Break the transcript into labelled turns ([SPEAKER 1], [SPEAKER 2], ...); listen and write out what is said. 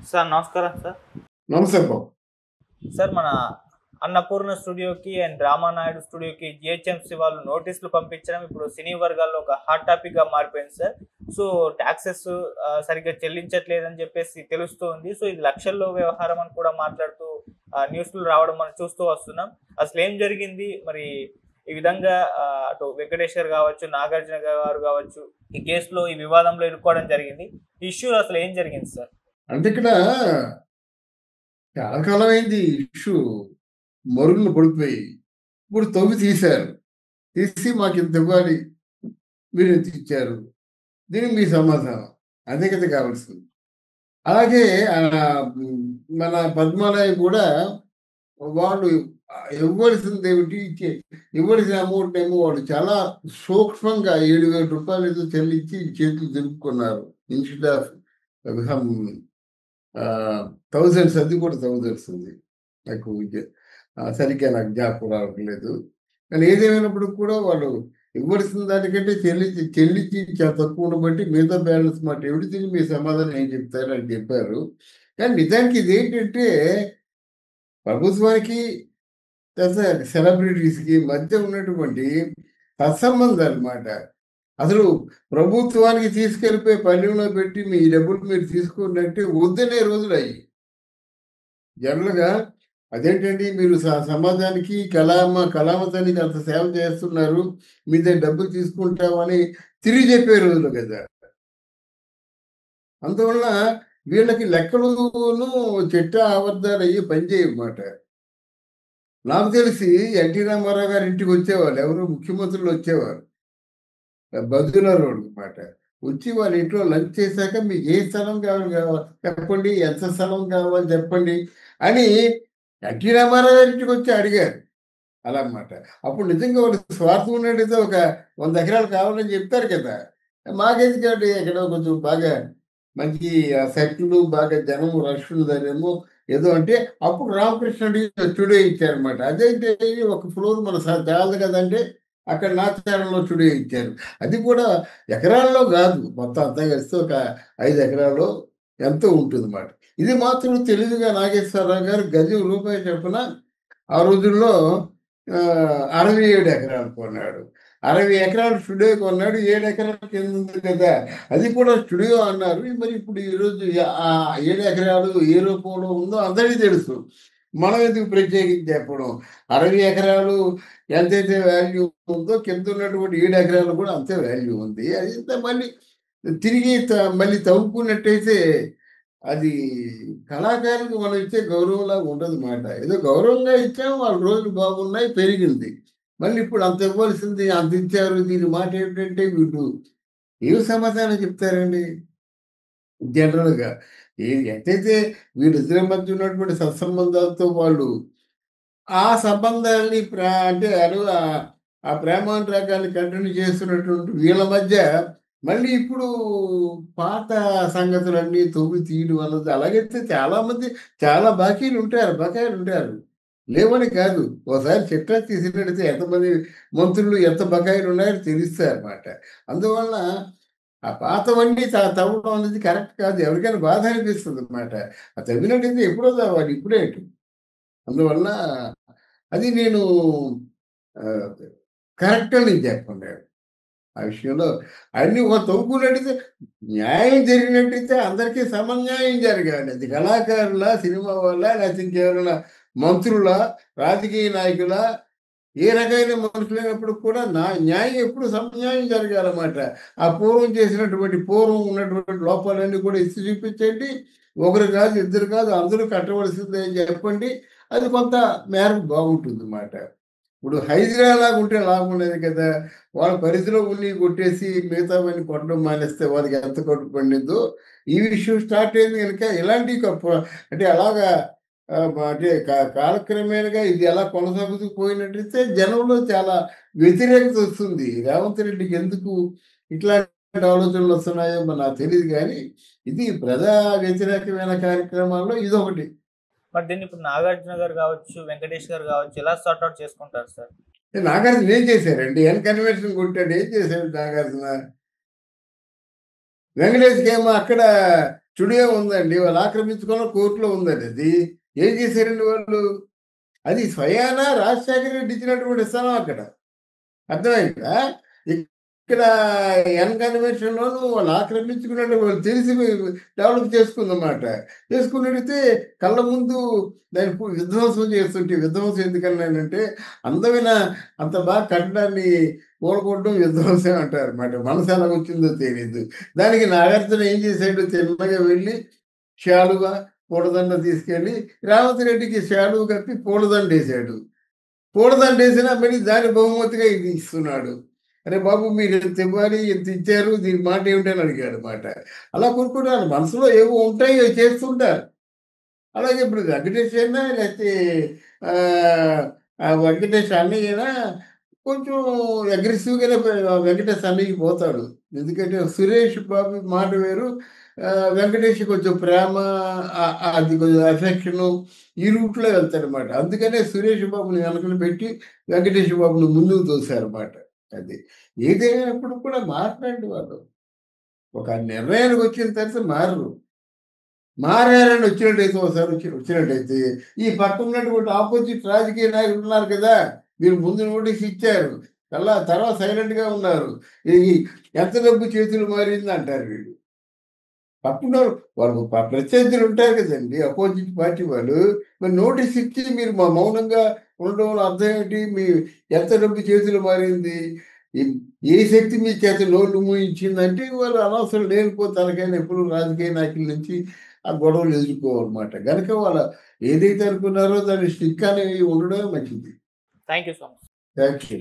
[SPEAKER 1] Sir నమస్కారం sir.
[SPEAKER 2] నమస్తే బాబు.
[SPEAKER 1] Sir మన అన్నపూర్ణ స్టూడియోకి అండ్ రామానాయుడు స్టూడియోకి జిహెచ్ఎంసీ వాళ్ళు నోటీసులు పంపించడం ఇప్పుడు సినీ వర్గాల్లో ఒక హాట్ టాపిక్ గా మారిపోయింది సార్. సో ట్యాక్సెస్ సరిగ్గా చెల్లించట్లేదని చెప్పేసి తెలుస్తుంది. సో ఇది లక్షల్లో వ్యవహారం అని కూడా మాట్లాడుతూ న్యూస్లు రావడం మనం చూస్తూ వస్తున్నాం. అసలు ఏం జరిగింది మరి ఈ విధంగా అటు వెంకటేష్ గారు కావచ్చు, నాగార్జున గారు కావచ్చు ఈ కేసులో ఈ వివాదంలో ఇరుక్కోవడం జరిగింది. ఈ ఇష్యూ అసలు ఏం జరిగింది సార్?
[SPEAKER 2] అంటే ఇక్కడ చాలా కాలం అయింది ఇష్యూ మరుగులు పడిపోయి ఇప్పుడు తవ్వి తీశారు. తీసి మాకు ఇంత ఇవ్వాలి, మీరు ఎంత ఇచ్చారు, దీనికి మీ సమాధానం, అదే కదా కావాల్సింది. అలాగే మన పద్మాలయ కూడా వాళ్ళు ఇవ్వాల్సింది ఏమిటి, ఇవ్వాల్సిన అమౌంట్ ఏమో వాళ్ళు చాలా సూక్ష్మంగా 7,000 రూపాయలు ఏదో చెల్లించి చేతులు దులుపుకున్నారు. ఇన్స్టెడ్ ఆఫ్ థౌజండ్స్, అది కూడా థౌజండ్స్ ఉంది. నాకు సరిగ్గా నాకు జ్ఞాపకం రావట్లేదు. కానీ ఏదేమైనప్పుడు కూడా వాళ్ళు ఇవ్వాల్సిన దానికంటే చెల్లించి చాలా తక్కువ ఉండబట్టి మిగతా బ్యాలెన్స్ మాట ఎవిడితిని మీ సమాధానం ఏం చెప్తారు అని చెప్పారు. కానీ నిజానికి ఇదేంటంటే ప్రభుత్వానికి సెలబ్రిటీస్కి మధ్య ఉన్నటువంటి సత్సంబంధాలు అన్నమాట. అసలు ప్రభుత్వానికి తీసుకెళ్ళిపోయి పల్లెంలో పెట్టి మీ డబ్బులు మీరు తీసుకున్నట్టే వద్దనే రోజులు అయ్యి. జనరల్గా అదేంటండి మీరు సమాజానికి కళామతానికి అంత సేవ చేస్తున్నారు, మీ దగ్గర డబ్బులు తీసుకుంటామని తిరిగి చెప్పే రోజులు కదా. అందువల్ల వీళ్ళకి లెక్కలును చెట్ట ఆవర్దాలు అయ్యి పనిచేయమాట. నాకు తెలిసి ఎన్టీ రామారావు గారి ఇంటికి వచ్చేవాళ్ళు ఎవరు ముఖ్యమంత్రులు వచ్చేవారు, బదులరోడు అనమాట. వచ్చి వాళ్ళ ఇంట్లో లంచ్ చేశాక మీకు ఏ స్థలం కావాలి చెప్పండి, ఎంత స్థలం కావాలి చెప్పండి అని ఎన్టీ రామారావు గారి ఇంటికి వచ్చి అడిగారు. అలా అన్నమాట. అప్పుడు నిజంగా వాళ్ళు స్వార్థం ఉన్నట్టయితే ఒక 100 ఎకరాలు కావాలని చెప్తారు కదా. మాకెందుకంటే ఎక్కడ కొంచెం బాగా మంచి సెట్లు బాగా జనం రష్ ఉందనేమో ఏదో అంటే అప్పుడు రామకృష్ణుడి స్టూడియో ఇచ్చారనమాట. అదేంటే ఒక ఫ్లోర్ మన చాలదు కదంటే అక్కడ నాచారంలో స్టూడియో ఇచ్చారు. అది కూడా ఎకరాల్లో కాదు, మొత్తం అంతా కలిస్తే ఒక 5 ఎకరాలు ఎంతో ఉంటుందన్నమాట. ఇది మాత్రం తెలివిగా నాగేశ్వరరావు గారు గజం రూపాయి చొప్పున ఆ రోజుల్లో 67 ఎకరాలు కొన్నాడు. 60 ఎకరాలు స్టూడియో కొన్నాడు. 7 ఎకరాల కింద ఉంది కదా, అది కూడా స్టూడియో అన్నారు. మరి ఇప్పుడు ఈరోజు ఆ 7 ఎకరాలు ఏ రూపంలో ఉందో అందరికీ తెలుసు, మనం ఎందుకు ప్రత్యేకించి చెప్పడం. 60 ఎకరాలు ఎంతైతే వాల్యూ ఉందో కింద ఉన్నటువంటి 7 ఎకరాలు కూడా అంతే వాల్యూ ఉంది. అది మళ్ళీ తిరిగి మళ్ళీ తవ్వుకున్నట్టయితే అది కళాకారులకు మనం ఇచ్చే గౌరవంలా ఉండదు మాట. ఏదో గౌరవంగా ఇచ్చాము, వాళ్ళ రోజులు బాగున్నాయి, పెరిగింది. మళ్ళీ ఇప్పుడు అంత ఇవ్వాల్సింది అంత ఇచ్చారు, దీని మాట ఏమిటంటే వీళ్ళు ఏం సమాధానం చెప్తారండి జనరల్గా. ఎంతైతే వీళ్ళిద్దరి మధ్య ఉన్నటువంటి సత్సంబంధాలతో వాళ్ళు ఆ సంబంధాన్ని అంటే ఆ ప్రేమానురాగాన్ని కంటిన్యూ చేస్తున్నటువంటి వీళ్ళ మధ్య మళ్ళీ ఇప్పుడు పాత సంగతులన్నీ తవ్వి తీయడం అన్నది. అలాగైతే చాలామంది చాలా బకాయిలు ఉంటారు, లేవని కాదు. ఒకసారి చిట్టా తీసినట్టయితే ఎంతమంది మంత్రులు ఎంత బకాయిలు ఉన్నాయో తెలుస్తాయన్నమాట. అందువల్ల ఆ పాతవన్నీ తవ్వడం అనేది కరెక్ట్ కాదు. ఎవరికైనా బాధ అనిపిస్తుంది అన్నమాట. ఆ తవ్వినట్టయితే ఎప్పుడో తవ్వాలి, ఇప్పుడే. అందువల్ల అది నేను కరెక్ట్ అని చెప్పండి. ఆ విషయంలో అన్ని ఒక తవ్వుకున్నట్టయితే న్యాయం జరిగినట్టయితే అందరికీ సమన్యాయం జరగాలి. అది కళాకారుల, సినిమా వాళ్ళ, లేకపోతే ఇంకెవరైనా మంత్రుల, రాజకీయ నాయకుల, ఏ రకమైన మనుషులైనప్పుడు కూడా న్యాయం ఎప్పుడు సమన్యాయం జరగాలన్నమాట. ఆ పూర్వం ఉన్నటువంటి లోపాలన్నీ కూడా ఎత్తి చూపించండి. ఒకరు కాదు, ఇద్దరు కాదు, అందరూ కట్టవలసిందే అని చెప్పండి. అది కొంత మేరకు బాగుంటుంది అన్నమాట. ఇప్పుడు హైదరా లాగా ఉంటే లాభం లేదు కదా. వాళ్ళ పరిధిలో ఉన్ని కొట్టేసి మిగతావన్నీ కొట్టడం మానేస్తే వాళ్ళకి ఎంత కొట్టు పండిందో ఈ విషయం స్టార్ట్ అయింది కనుక ఇలాంటి అంటే అలాగా అంటే కాలక్రమేణగా ఇది ఎలా కొనసాగుతూ పోయినట్టయితే జనంలో చాలా వ్యతిరేకత వస్తుంది. రేవంత్ రెడ్డికి ఎందుకు ఇట్లాంటి ఆలోచనలు వస్తున్నాయో నాకు తెలియదు, కానీ ఇది ప్రజా వ్యతిరేకమైన కార్యక్రమాల్లో ఇదొకటి.
[SPEAKER 1] మరి దీన్ని ఇప్పుడు నాగార్జున గారు కావచ్చు, వెంకటేష్ గారు కావచ్చు ఎలా సార్ట్అవుట్ చేసుకుంటారు సార్?
[SPEAKER 2] నాగార్జున ఏం చేశారండి? కన్వెన్షన్ కొట్టాడు, ఏం చేశాడు నాగార్జున? వెంకటేష్కి ఏమో అక్కడ స్టూడియో ఉందండి, వాళ్ళు ఆక్రమించుకున్న కోర్టులో ఉందండి అది. ఏం చేశారండి వాళ్ళు? అది స్వయానా రాజశేఖర రెడ్డి ఇచ్చినటువంటి స్థలం అక్కడ. అర్థమైందా? ఇక్కడ ఎన్ కన్వెన్షన్‌లోను వాళ్ళు ఆక్రమించుకున్నట్టు వాళ్ళు తెలిసి డెవలప్ చేసుకుందన్నమాట. చేసుకున్నట్టయితే కళ్ళ ముందు దాన్ని విధ్వంసం చేస్తుంటే, విధ్వంసం ఎందుకన్నానంటే అందమైన అంత బాగా కట్టడాన్ని కూలగొట్టడం విధ్వంసం అంటారన్నమాట. మనసు ఎలాగొచ్చిందో తెలీదు. దానికి నాగార్జున ఏం చేశాడు, తిన్నగా వెళ్ళి శాలువ, పూలదండ తీసుకెళ్ళి రేవంత్ రెడ్డికి శాలువ కప్పి పూలదండేశాడు. పూలదండేసినా మళ్ళీ దాని బహుమతిగా ఇది ఇస్తున్నాడు. అరే బాబు, మీరు ఇంత ఇవ్వాలి, ఇంత ఇచ్చారు, దీని మాట ఏమిటని అడిగాడు మాట. అలా కొనుక్కుంటారు, మనసులో ఏవో ఉంటాయి, అవి చేస్తుంటారు. అలాగే ఇప్పుడు వెంకటేష్ అయినా లేకపోతే ఆ వెంకటేష్ అన్నయ్య అయినా కొంచెం అగ్రెసివ్‌గానే వెంకటేష్ అన్నయ్యకి పోతాడు. ఎందుకంటే సురేష్ బాబు మాట వేరు. వెంకటేష్ కొంచెం ప్రేమ, అది కొంచెం ఎఫెక్షను, ఈ రూట్‌లో వెళ్తాడనమాట. అందుకనే సురేష్ బాబుని వెనకన పెట్టి వెంకటేష్ బాబుని ముందుకు తోసారన్నమాట. అది. ఏదైనప్పుడు కూడా మారరండి వాళ్ళు. ఒక నిర్ణయానికి వచ్చిన తర్వాత మారరు. మారారని వచ్చినట్టయితే, ఒకసారి వచ్చినట్టయితే ఈ పక్కన ఉన్నటువంటి ఆపోజిట్ రాజకీయ నాయకులు ఉన్నారు కదా! మీరు ముందు నోటీస్ ఇచ్చారు. తర్వాత సైలెంట్‌గా ఉన్నారు. ఈ ఎంత డబ్బు చేతులు మారింది అంటారు వీళ్ళు. పక్కన వాళ్ళు ప్రత్యర్థులు ఉంటారు కదండీ! అపోజిట్ పార్టీ వాళ్ళు. మరి నోటీస్ ఇచ్చి మీరు మౌనంగా ఉండడం వల్ల అర్థం ఏంటి? ఎంత డబ్బు చేతులు మారింది? ఈ ఏ శక్తి మీ చేత నోళ్ళు మూయించిందంటే వాళ్ళు అనవసరం లేనిపో తలకాయ నొప్పులు రాజకీయ నాయకుల నుంచి ఆ గొడవలు ఎదుర్కోవాలన్నమాట. గనక వాళ్ళ ఏదైతే అనుకున్నారో దాన్ని స్టిక్ అనేవి ఉండడమే మంచిది.
[SPEAKER 1] Thank you so much.
[SPEAKER 2] Thank you.